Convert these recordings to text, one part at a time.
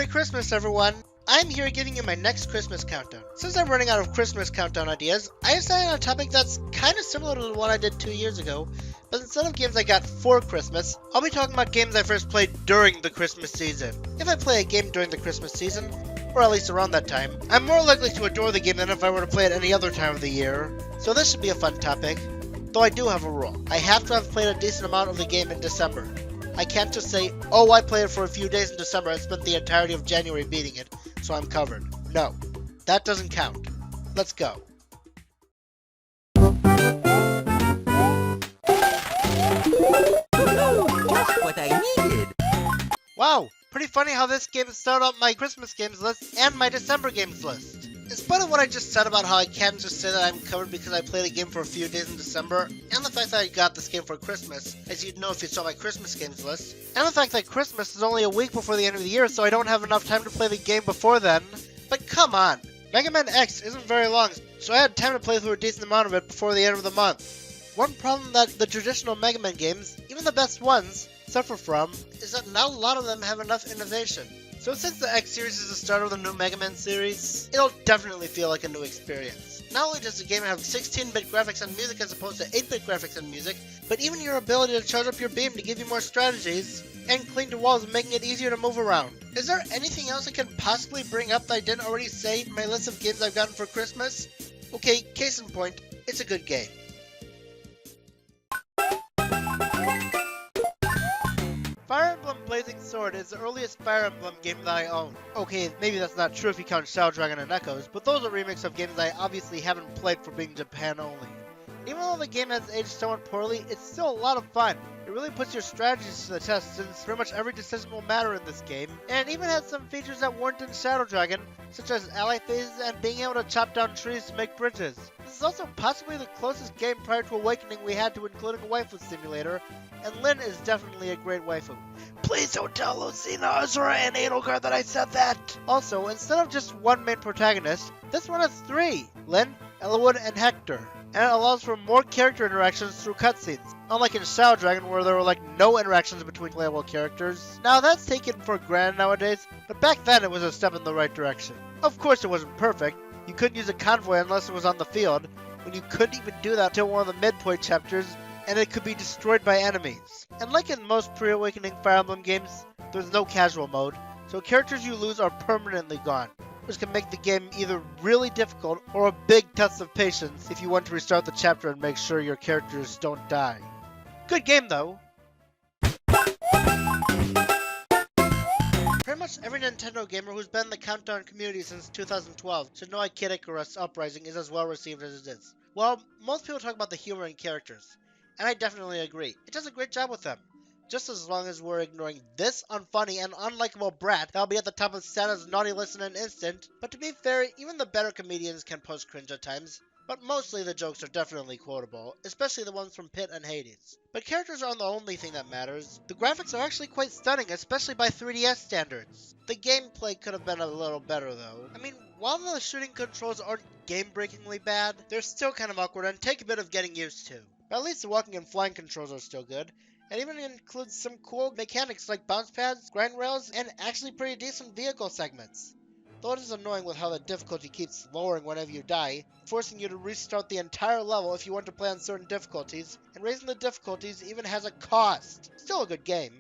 Merry Christmas, everyone! I'm here giving you my next Christmas countdown. Since I'm running out of Christmas countdown ideas, I decided on a topic that's kind of similar to the one I did 2 years ago, but instead of games I got for Christmas, I'll be talking about games I first played during the Christmas season. If I play a game during the Christmas season, or at least around that time, I'm more likely to adore the game than if I were to play it any other time of the year, so this should be a fun topic. Though I do have a rule. I have to have played a decent amount of the game in December. I can't just say, oh, I played it for a few days in December and spent the entirety of January beating it, so I'm covered. No, that doesn't count. Let's go. Just what I needed. Wow, pretty funny how this game started out my Christmas games list and my December games list. In spite of what I just said about how I can't just say that I'm covered because I played a game for a few days in December, and the fact that I got this game for Christmas, as you'd know if you saw my Christmas games list, and the fact that Christmas is only a week before the end of the year, so I don't have enough time to play the game before then. But come on, Mega Man X isn't very long, so I had time to play through a decent amount of it before the end of the month. One problem that the traditional Mega Man games, even the best ones, suffer from, is that not a lot of them have enough innovation. So since the X series is the start of the new Mega Man series, it'll definitely feel like a new experience. Not only does the game have 16-bit graphics and music as opposed to 8-bit graphics and music, but even your ability to charge up your beam to give you more strategies, and cling to walls making it easier to move around. Is there anything else I can possibly bring up that I didn't already say in my list of games I've gotten for Christmas? Okay, case in point, it's a good game. Fire Emblem Blazing Sword is the earliest Fire Emblem game that I own. Okay, maybe that's not true if you count Shadow Dragon and Echoes, but those are remakes of games I obviously haven't played for being Japan only. Even though the game has aged somewhat poorly, it's still a lot of fun. It really puts your strategies to the test since pretty much every decision will matter in this game, and it even has some features that weren't in Shadow Dragon, such as ally phases and being able to chop down trees to make bridges. This is also possibly the closest game prior to Awakening we had to including a waifu simulator, and Lyn is definitely a great waifu. Please don't tell Lucina, Azura, and Edelgard that I said that! Also, instead of just one main protagonist, this one has 3, Lyn, Eliwood, and Hector. And it allows for more character interactions through cutscenes, unlike in Shadow Dragon where there were like no interactions between playable characters. Now that's taken for granted nowadays, but back then it was a step in the right direction. Of course it wasn't perfect, you couldn't use a convoy unless it was on the field, when you couldn't even do that until one of the midpoint chapters, and it could be destroyed by enemies. And like in most pre-Awakening Fire Emblem games, there's no casual mode, so characters you lose are permanently gone, which can make the game either really difficult or a big test of patience if you want to restart the chapter and make sure your characters don't die. Good game though! Pretty much every Nintendo gamer who's been in the Countdown community since 2012 should know Kid Icarus Uprising is as well received as it is. Well, most people talk about the humor and characters, and I definitely agree. It does a great job with them. Just as long as we're ignoring this unfunny and unlikable brat that'll be at the top of Santa's naughty list in an instant. But to be fair, even the better comedians can post cringe at times. But mostly the jokes are definitely quotable, especially the ones from Pit and Hades. But characters aren't the only thing that matters. The graphics are actually quite stunning, especially by 3DS standards. The gameplay could have been a little better though. I mean, while the shooting controls aren't game-breakingly bad, they're still kind of awkward and take a bit of getting used to. But at least the walking and flying controls are still good. It even includes some cool mechanics like bounce pads, grind rails, and actually pretty decent vehicle segments. Though it is annoying with how the difficulty keeps lowering whenever you die, forcing you to restart the entire level if you want to play on certain difficulties, and raising the difficulties even has a cost. Still a good game.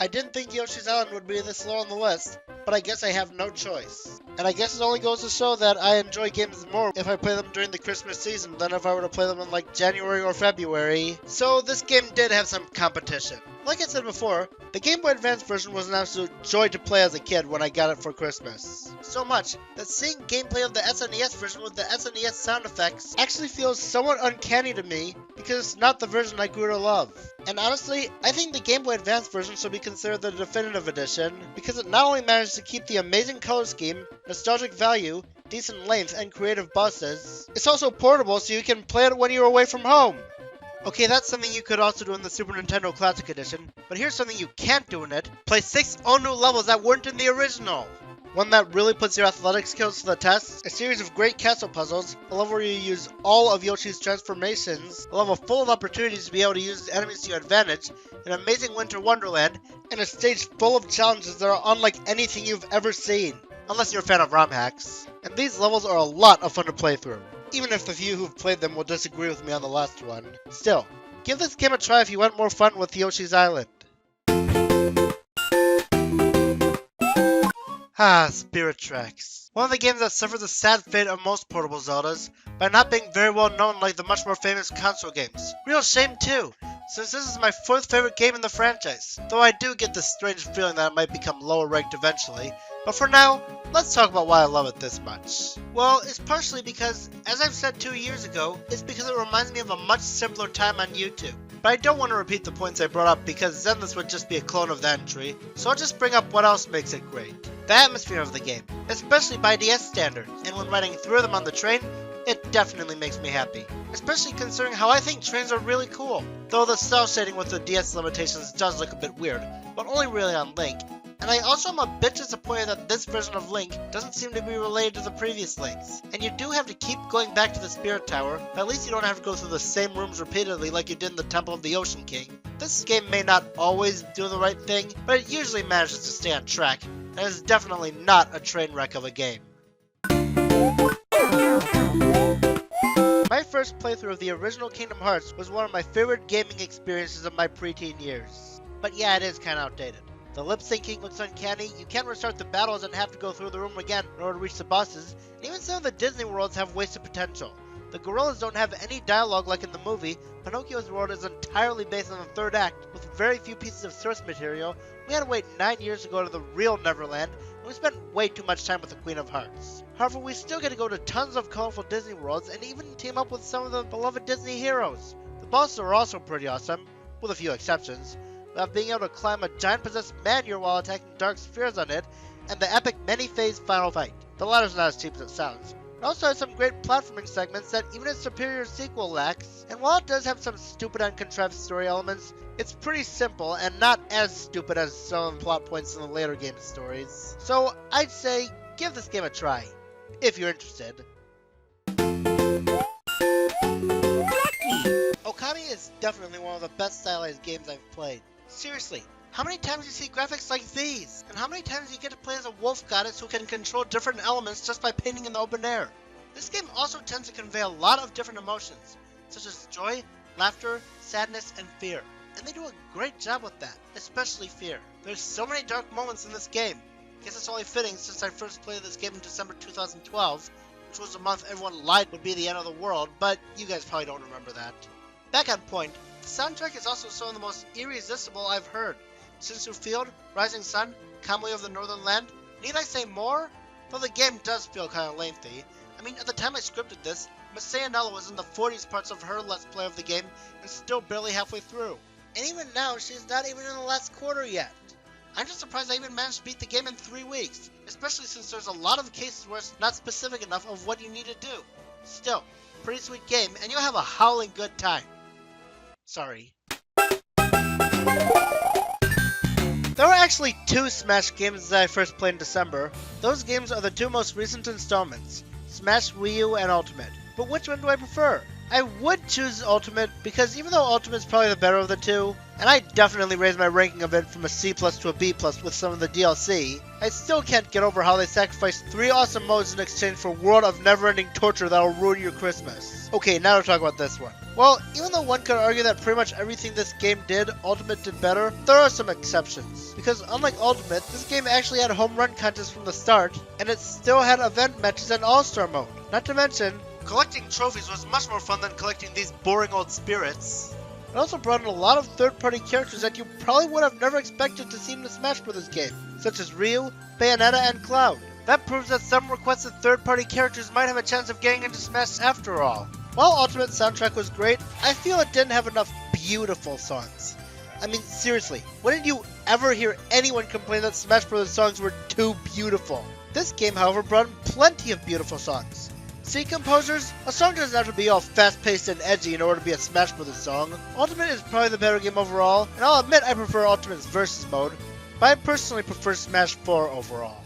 I didn't think Yoshi's Island would be this low on the list, but I guess I have no choice. And I guess it only goes to show that I enjoy games more if I play them during the Christmas season than if I were to play them in like January or February. So this game did have some competition. Like I said before, the Game Boy Advance version was an absolute joy to play as a kid when I got it for Christmas. So much that seeing gameplay of the SNES version with the SNES sound effects actually feels somewhat uncanny to me because it's not the version I grew to love. And honestly, I think the Game Boy Advance version should be considered the definitive edition because it not only managed to keep the amazing color scheme, nostalgic value, decent length, and creative bosses, it's also portable so you can play it when you're away from home. Okay, that's something you could also do in the Super Nintendo Classic Edition, but here's something you can't do in it. Play 6 all new levels that weren't in the original. One that really puts your athletic skills to the test, a series of great castle puzzles, a level where you use all of Yoshi's transformations, a level full of opportunities to be able to use enemies to your advantage, an amazing winter wonderland, and a stage full of challenges that are unlike anything you've ever seen. Unless you're a fan of ROM hacks. And these levels are a lot of fun to play through, even if the few who've played them will disagree with me on the last one. Still, give this game a try if you want more fun with Yoshi's Island. Spirit Tracks. One of the games that suffers the sad fate of most portable Zeldas by not being very well known like the much more famous console games. Real shame too, since this is my 4th favorite game in the franchise, though I do get this strange feeling that it might become lower ranked eventually. But for now, let's talk about why I love it this much. Well, it's partially because, as I've said 2 years ago, it's because it reminds me of a much simpler time on YouTube. But I don't want to repeat the points I brought up because then this would just be a clone of the entry, so I'll just bring up what else makes it great. The atmosphere of the game, especially by DS standards, and when riding through them on the train, it definitely makes me happy. Especially considering how I think trains are really cool, though the cell shading with the DS limitations does look a bit weird, but only really on Link. And I also am a bit disappointed that this version of Link doesn't seem to be related to the previous Links. And you do have to keep going back to the Spirit Tower, but at least you don't have to go through the same rooms repeatedly like you did in the Temple of the Ocean King. This game may not always do the right thing, but it usually manages to stay on track, and is definitely not a train wreck of a game. My first playthrough of the original Kingdom Hearts was one of my favorite gaming experiences of my preteen years. But yeah, it is kinda outdated. The lip syncing looks uncanny, you can't restart the battles and have to go through the room again in order to reach the bosses, and even some of the Disney worlds have wasted potential. The gorillas don't have any dialogue like in the movie, Pinocchio's world is entirely based on the third act, with very few pieces of source material. We had to wait 9 years to go to the real Neverland, and we spent way too much time with the Queen of Hearts. However, we still get to go to tons of colorful Disney worlds, and even team up with some of the beloved Disney heroes. The bosses are also pretty awesome, with a few exceptions. Without being able to climb a giant possessed man-eater while attacking dark spheres on it, and the epic many-phase final fight. The latter's not as cheap as it sounds. It also has some great platforming segments that even its superior sequel lacks, and while it does have some stupid and contrived story elements, it's pretty simple and not as stupid as some of the plot points in the later game stories. So I'd say give this game a try, if you're interested. Okami is definitely one of the best stylized games I've played. Seriously, how many times do you see graphics like these? And how many times do you get to play as a wolf goddess who can control different elements just by painting in the open air? This game also tends to convey a lot of different emotions, such as joy, laughter, sadness, and fear. And they do a great job with that, especially fear. There's so many dark moments in this game. Guess it's only fitting since I first played this game in December 2012, which was the month everyone lied would be the end of the world, but you guys probably don't remember that. Back on point, the soundtrack is also some of the most irresistible I've heard. Sinsu Field, Rising Sun, Kamui of the Northern Land. Need I say more? Though the game does feel kinda lengthy. I mean, at the time I scripted this, Miss Sayanella was in the 40s parts of her Let's Play of the game and still barely halfway through. And even now, she's not even in the last quarter yet. I'm just surprised I even managed to beat the game in 3 weeks, especially since there's a lot of cases where it's not specific enough of what you need to do. Still, pretty sweet game, and you'll have a howling good time. Sorry. There were actually 2 Smash games that I first played in December. Those games are the 2 most recent installments, Smash Wii U and Ultimate. But which one do I prefer? I would choose Ultimate because even though Ultimate's probably the better of the 2, and I definitely raised my ranking of it from a C+ to a B+ with some of the DLC, I still can't get over how they sacrificed 3 awesome modes in exchange for a world of never-ending torture that'll ruin your Christmas. Okay, now to talk about this one. Well, even though one could argue that pretty much everything this game did, Ultimate did better, there are some exceptions. Because unlike Ultimate, this game actually had home run contests from the start, and it still had event matches and All-Star mode. Not to mention, collecting trophies was much more fun than collecting these boring old spirits. It also brought in a lot of third-party characters that you probably would have never expected to see in the Smash Bros. Game, such as Ryu, Bayonetta, and Cloud. That proves that some requested third-party characters might have a chance of getting into Smash after all. While Ultimate's soundtrack was great, I feel it didn't have enough beautiful songs. I mean, seriously, when did you ever hear anyone complain that Smash Bros. Songs were too beautiful? This game, however, brought in plenty of beautiful songs. See, composers, a song doesn't have to be all fast-paced and edgy in order to be a Smash Bros. Song. Ultimate is probably the better game overall, and I'll admit I prefer Ultimate's Versus mode, but I personally prefer Smash 4 overall.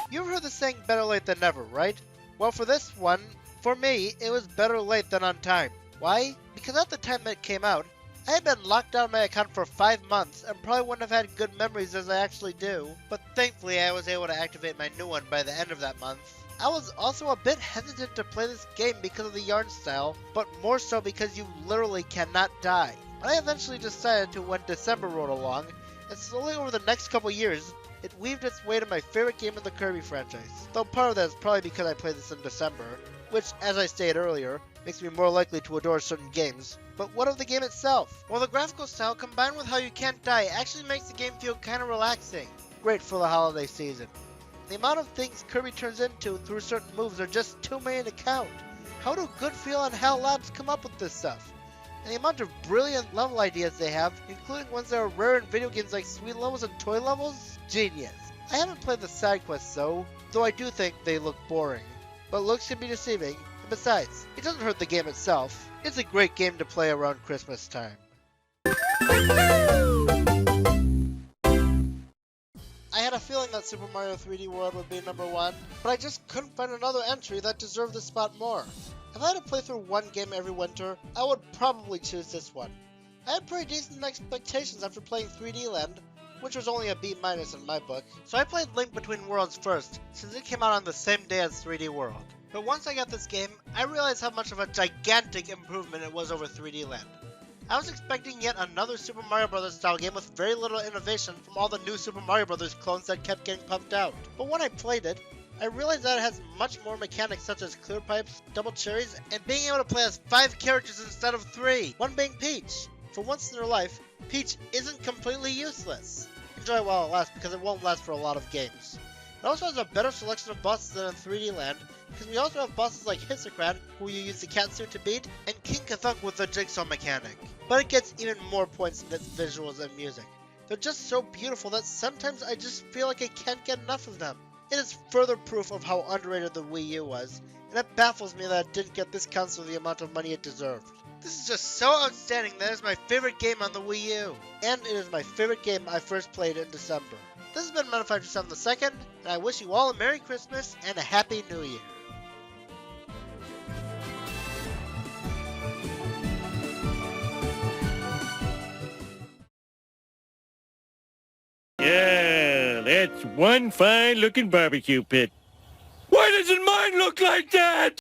You've heard the saying better late than never, right? Well, for this one, for me, it was better late than on time. Why? Because at the time that it came out, I had been locked out of my account for 5 months and probably wouldn't have had good memories as I actually do, but thankfully I was able to activate my new one by the end of that month. I was also a bit hesitant to play this game because of the yarn style, but more so because you literally cannot die. But I eventually decided to when December rolled along, and slowly over the next couple years, it weaved its way to my favorite game in the Kirby franchise. Though part of that is probably because I played this in December, which, as I stated earlier, makes me more likely to adore certain games. But what of the game itself? Well, the graphical style combined with how you can't die actually makes the game feel kinda relaxing. Great for the holiday season. The amount of things Kirby turns into through certain moves are just too many to count. How do Goodfeel and HAL Labs come up with this stuff? And the amount of brilliant level ideas they have, including ones that are rare in video games like Sweet Levels and Toy Levels? Genius. I haven't played the side quests though I do think they look boring. But looks can be deceiving, and besides, it doesn't hurt the game itself. It's a great game to play around Christmas time. I had a feeling that Super Mario 3D World would be number 1, but I just couldn't find another entry that deserved this spot more. If I had to play through one game every winter, I would probably choose this one. I had pretty decent expectations after playing 3D Land, which was only a B- in my book, so I played Link Between Worlds first, since it came out on the same day as 3D World. But once I got this game, I realized how much of a gigantic improvement it was over 3D Land. I was expecting yet another Super Mario Bros. Style game with very little innovation from all the new Super Mario Bros. Clones that kept getting pumped out. But when I played it, I realized that it has much more mechanics such as clear pipes, double cherries, and being able to play as 5 characters instead of 3, one being Peach. For once in her life, Peach isn't completely useless. Enjoy it while it lasts because it won't last for a lot of games. It also has a better selection of bosses than in 3D Land, because we also have bosses like Hissocrat, who you use the catsuit to beat, and King Kathunk with the jigsaw mechanic. But it gets even more points in its visuals and music. They're just so beautiful that sometimes I just feel like I can't get enough of them. It is further proof of how underrated the Wii U was, and it baffles me that it didn't get this console the amount of money it deserved. This is just so outstanding that it is my favorite game on the Wii U, and it is my favorite game I first played in December. This has been Manufacturer 7 the Second, and I wish you all a Merry Christmas and a Happy New Year. Yeah, that's one fine-looking barbecue pit. Why doesn't mine look like that?